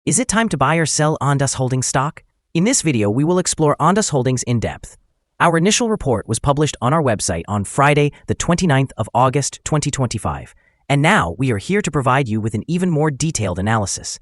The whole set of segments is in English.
Is it time to buy or sell Ondas Holdings stock? In this video, we will explore Ondas Holdings in depth. Our initial report was published on our website on Friday, the 29th of August, 2025. And now we are here to provide you with an even more detailed analysis.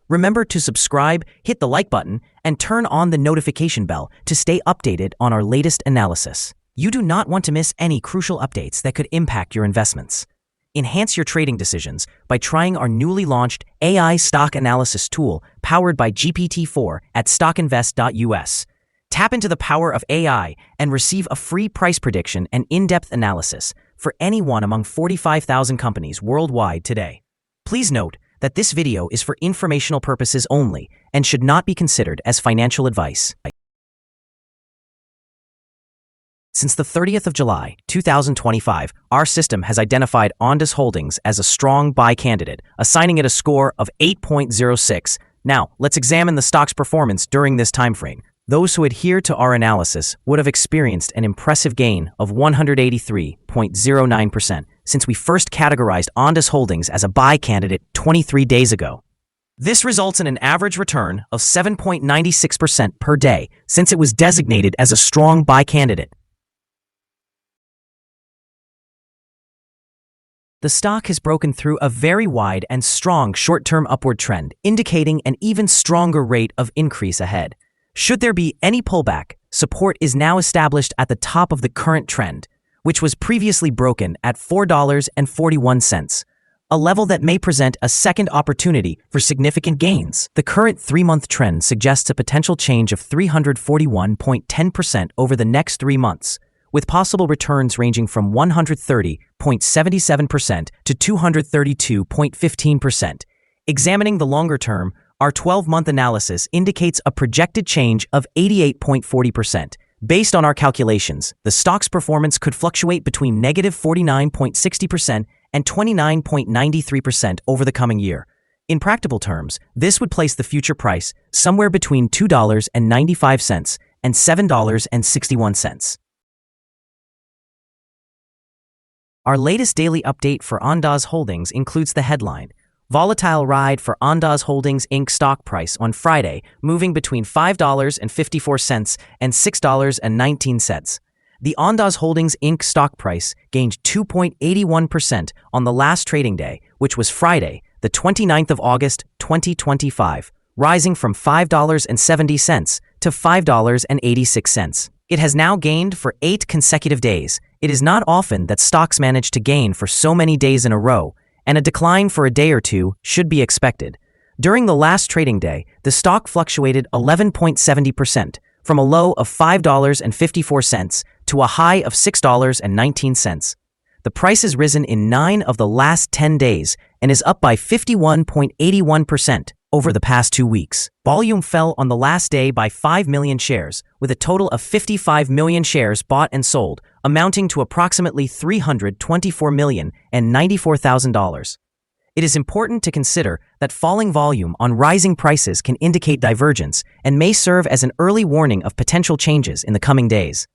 Remember to subscribe, hit the like button, and turn on the notification bell to stay updated on our latest analysis. You do not want to miss any crucial updates that could impact your investments. Enhance your trading decisions by trying our newly launched AI stock analysis tool powered by GPT-4 at StockInvest.us. Tap into the power of AI and receive a free price prediction and in-depth analysis for any one among 45,000 companies worldwide today. Please note that this video is for informational purposes only and should not be considered as financial advice. Since the 30th of July, 2025, our system has identified Ondas Holdings as a strong buy candidate, assigning it a score of 8.06. Now, let's examine the stock's performance during this time frame. Those who adhere to our analysis would have experienced an impressive gain of 183.09% since we first categorized Ondas Holdings as a buy candidate 23 days ago. This results in an average return of 7.96% per day since it was designated as a strong buy candidate. The stock has broken through a very wide and strong short-term upward trend, indicating an even stronger rate of increase ahead. Should there be any pullback, support is now established at the top of the current trend, which was previously broken at $4.41, a level that may present a second opportunity for significant gains. The current 3-month trend suggests a potential change of 341.10% over the next 3 months, with possible returns ranging from 130.77% to 232.15%. Examining the longer term, our 12-month analysis indicates a projected change of 88.40%. Based on our calculations, the stock's performance could fluctuate between negative 49.60% and 29.93% over the coming year. In practical terms, this would place the future price somewhere between $2.95 and $7.61. Our latest daily update for Ondas Holdings includes the headline, Volatile Ride for Ondas Holdings Inc. stock price on Friday, moving between $5.54 and $6.19. The Ondas Holdings Inc. stock price gained 2.81% on the last trading day, which was Friday, the 29th of August, 2025, rising from $5.70 to $5.86. It has now gained for 8 consecutive days. It is not often that stocks manage to gain for so many days in a row, and a decline for a day or two should be expected. During the last trading day, the stock fluctuated 11.70% from a low of $5.54 to a high of $6.19. The price has risen in 9 of the last 10 days and is up by 51.81% over the past 2 weeks. Volume fell on the last day by 5 million shares, with a total of 55 million shares bought and sold, amounting to approximately $324,094,000. It is important to consider that falling volume on rising prices can indicate divergence and may serve as an early warning of potential changes in the coming days.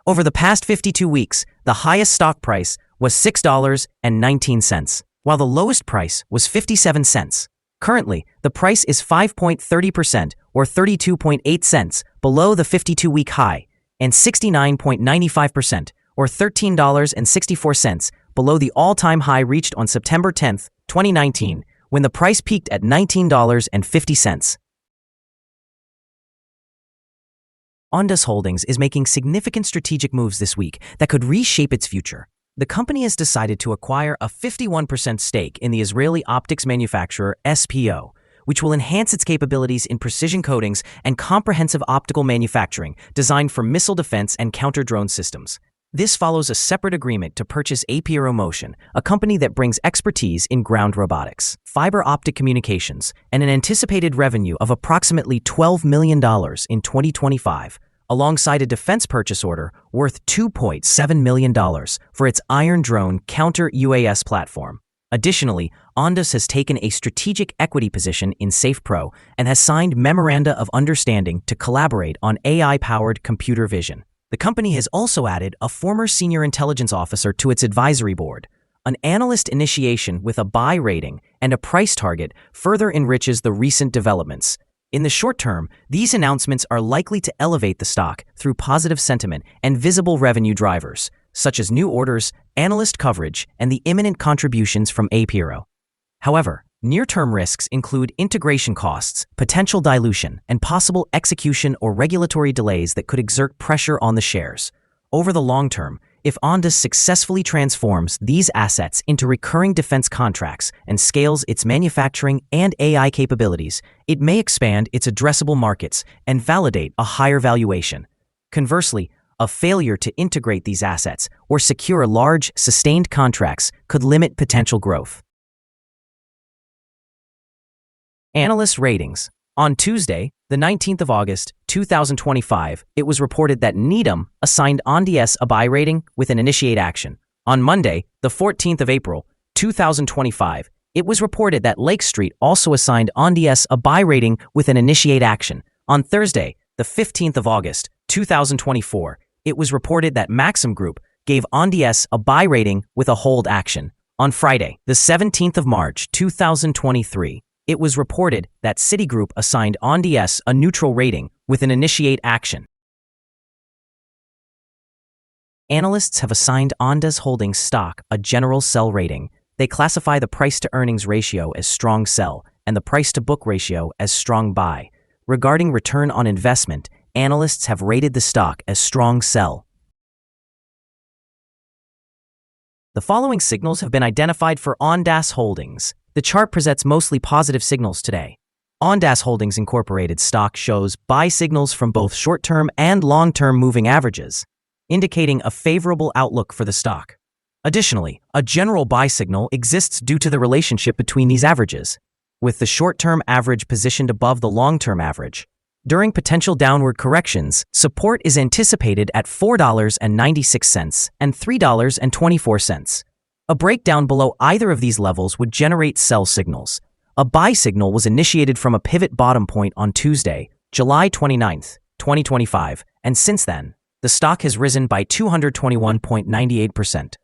Over the past 52 weeks, the highest stock price was $6.19, while the lowest price was 57 cents. Currently, the price is 5.30% or 32.8 cents below the 52-week high and 69.95% or $13.64 below the all-time high reached on September 10, 2019, when the price peaked at $19.50. Ondas Holdings is making significant strategic moves this week that could reshape its future. The company has decided to acquire a 51% stake in the Israeli optics manufacturer S.P.O, which will enhance its capabilities in precision coatings and comprehensive optical manufacturing designed for missile defense and counter-drone systems. This follows a separate agreement to purchase A.P.O Motion, a company that brings expertise in ground robotics, fiber optic communications, and an anticipated revenue of approximately $12 million in 2025. Alongside a defense purchase order worth $2.7 million for its Iron Drone counter-UAS platform. Additionally, Ondas has taken a strategic equity position in S.P.O and has signed memoranda of understanding to collaborate on AI-powered computer vision. The company has also added a former senior intelligence officer to its advisory board. An analyst initiation with a buy rating and a price target further enriches the recent developments. In the short term, these announcements are likely to elevate the stock through positive sentiment and visible revenue drivers, such as new orders, analyst coverage, and the imminent contributions from S.P.O. However, near-term risks include integration costs, potential dilution, and possible execution or regulatory delays that could exert pressure on the shares. Over the long term, if Ondas successfully transforms these assets into recurring defense contracts and scales its manufacturing and AI capabilities, it may expand its addressable markets and validate a higher valuation. Conversely, a failure to integrate these assets or secure large, sustained contracts could limit potential growth. Analyst ratings. On Tuesday, the 19th of August, 2025, it was reported that Needham assigned ONDS a buy rating with an initiate action. On Monday, the 14th of April, 2025, it was reported that Lake Street also assigned ONDS a buy rating with an initiate action. On Thursday, the 15th of August, 2024, it was reported that Maxim Group gave ONDS a buy rating with a hold action. On Friday, the 17th of March, 2023, it was reported that Citigroup assigned ONDS a neutral rating with an initiate action. Analysts have assigned Ondas Holdings stock a general sell rating. They classify the price-to-earnings ratio as strong sell and the price-to-book ratio as strong buy. Regarding return on investment, analysts have rated the stock as strong sell. The following signals have been identified for Ondas Holdings. The chart presents mostly positive signals today. Ondas Holdings Incorporated stock shows buy signals from both short-term and long-term moving averages, indicating a favorable outlook for the stock. Additionally, a general buy signal exists due to the relationship between these averages, with the short-term average positioned above the long-term average. During potential downward corrections, support is anticipated at $4.96 and $3.24. A breakdown below either of these levels would generate sell signals. A buy signal was initiated from a pivot bottom point on Tuesday, July 29, 2025, and since then, the stock has risen by 221.98%.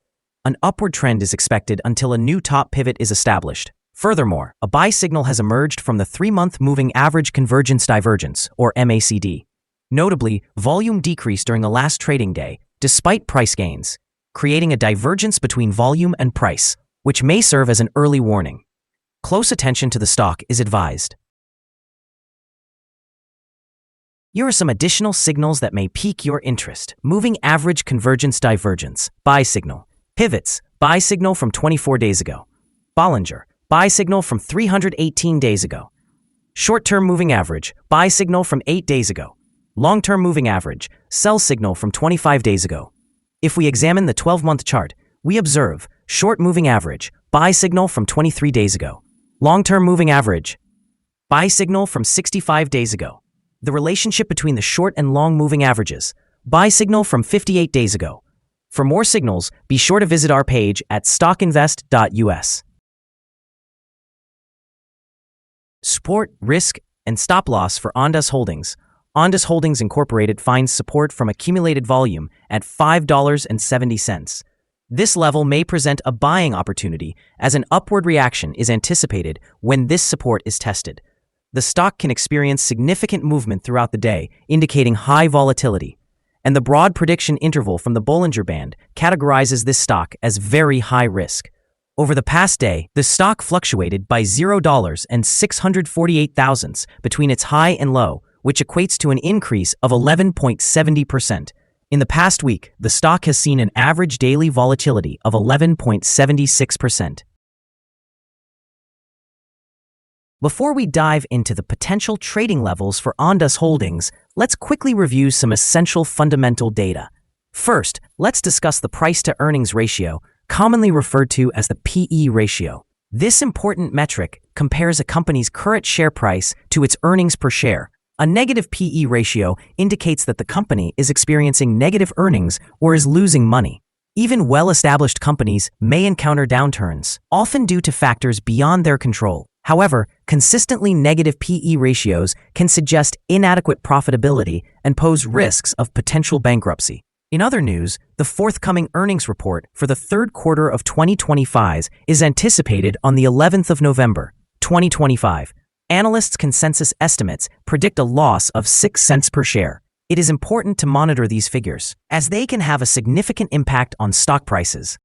An upward trend is expected until a new top pivot is established. Furthermore, a buy signal has emerged from the 3-month moving average convergence divergence, or MACD. Notably, volume decreased during the last trading day, despite price gains, creating a divergence between volume and price, which may serve as an early warning. Close attention to the stock is advised. Here are some additional signals that may pique your interest. Moving average convergence divergence, buy signal. Pivots, buy signal from 24 days ago. Bollinger, buy signal from 318 days ago. Short-term moving average, buy signal from 8 days ago. Long-term moving average, sell signal from 25 days ago. If we examine the 12-month chart, we observe short moving average, buy signal from 23 days ago. Long-term moving average, buy signal from 65 days ago. The relationship between the short and long moving averages, buy signal from 58 days ago. For more signals, be sure to visit our page at StockInvest.us. Support, risk, and stop loss for Ondas Holdings. Ondas Holdings Incorporated finds support from accumulated volume at $5.70. This level may present a buying opportunity as an upward reaction is anticipated when this support is tested. The stock can experience significant movement throughout the day, indicating high volatility, and the broad prediction interval from the Bollinger Band categorizes this stock as very high risk. Over the past day, the stock fluctuated by $0.648 between its high and low, which equates to an increase of 11.70%. In the past week, the stock has seen an average daily volatility of 11.76%. Before we dive into the potential trading levels for Ondas Holdings, let's quickly review some essential fundamental data. First, let's discuss the price-to-earnings ratio, commonly referred to as the PE ratio. This important metric compares a company's current share price to its earnings per share. A negative PE ratio indicates that the company is experiencing negative earnings or is losing money. Even well-established companies may encounter downturns, often due to factors beyond their control. However, consistently negative PE ratios can suggest inadequate profitability and pose risks of potential bankruptcy. In other news, the forthcoming earnings report for the third quarter of 2025 is anticipated on the 11th of November, 2025. Analysts' consensus estimates predict a loss of 6 cents per share. It is important to monitor these figures, as they can have a significant impact on stock prices.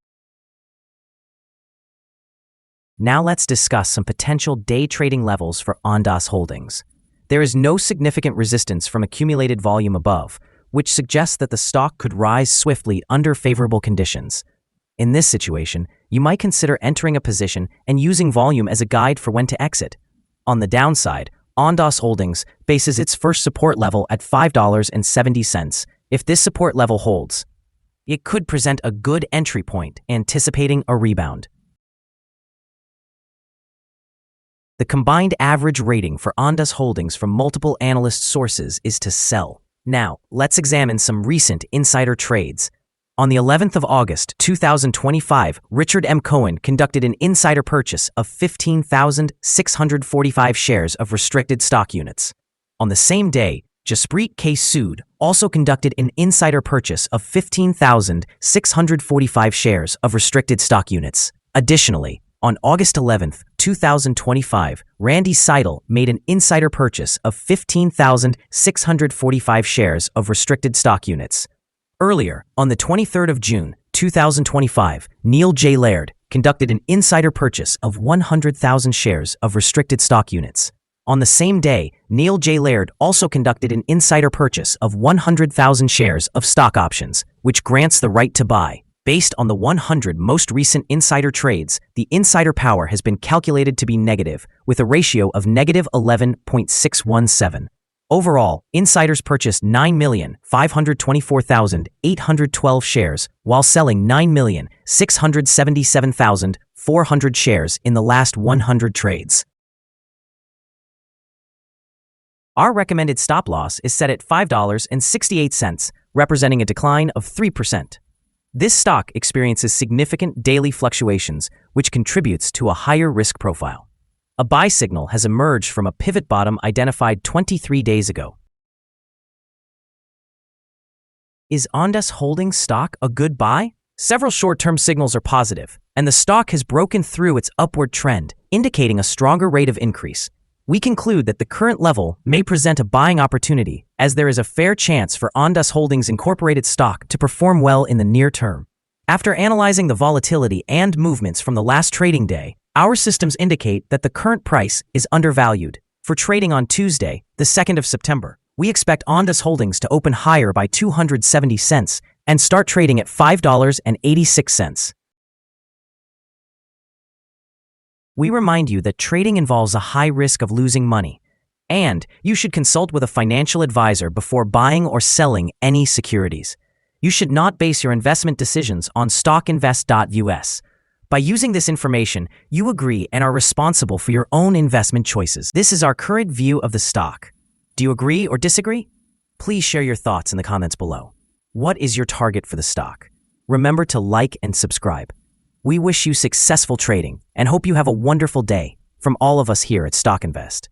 Now let's discuss some potential day trading levels for Ondas Holdings. There is no significant resistance from accumulated volume above, which suggests that the stock could rise swiftly under favorable conditions. In this situation, you might consider entering a position and using volume as a guide for when to exit. On the downside, Ondas Holdings faces its first support level at $5.70. If this support level holds, it could present a good entry point, anticipating a rebound. The combined average rating for Ondas Holdings from multiple analyst sources is to sell. Now, let's examine some recent insider trades. On the 11th of August, 2025, Richard M. Cohen conducted an insider purchase of 15,645 shares of restricted stock units. On the same day, Jaspreet K. Sood also conducted an insider purchase of 15,645 shares of restricted stock units. Additionally, on August 11th, 2025, Randy Seidel made an insider purchase of 15,645 shares of restricted stock units. Earlier, on the 23rd of June, 2025, Neil J. Laird conducted an insider purchase of 100,000 shares of restricted stock units. On the same day, Neil J. Laird also conducted an insider purchase of 100,000 shares of stock options, which grants the right to buy. Based on the 100 most recent insider trades, the insider power has been calculated to be negative, with a ratio of negative 11.617. Overall, insiders purchased 9,524,812 shares, while selling 9,677,400 shares in the last 100 trades. Our recommended stop loss is set at $5.68, representing a decline of 3%. This stock experiences significant daily fluctuations, which contributes to a higher risk profile. A buy signal has emerged from a pivot bottom identified 23 days ago. Is Ondas Holdings stock a good buy? Several short-term signals are positive, and the stock has broken through its upward trend, indicating a stronger rate of increase. We conclude that the current level may present a buying opportunity, as there is a fair chance for Ondas Holdings Incorporated stock to perform well in the near term. After analyzing the volatility and movements from the last trading day, our systems indicate that the current price is undervalued. For trading on Tuesday, the 2nd of September, we expect Ondas Holdings to open higher by 270 cents and start trading at $5.86. We remind you that trading involves a high risk of losing money, and you should consult with a financial advisor before buying or selling any securities. You should not base your investment decisions on StockInvest.us. By using this information, you agree and are responsible for your own investment choices. This is our current view of the stock. Do you agree or disagree? Please share your thoughts in the comments below. What is your target for the stock? Remember to like and subscribe. We wish you successful trading and hope you have a wonderful day from all of us here at StockInvest.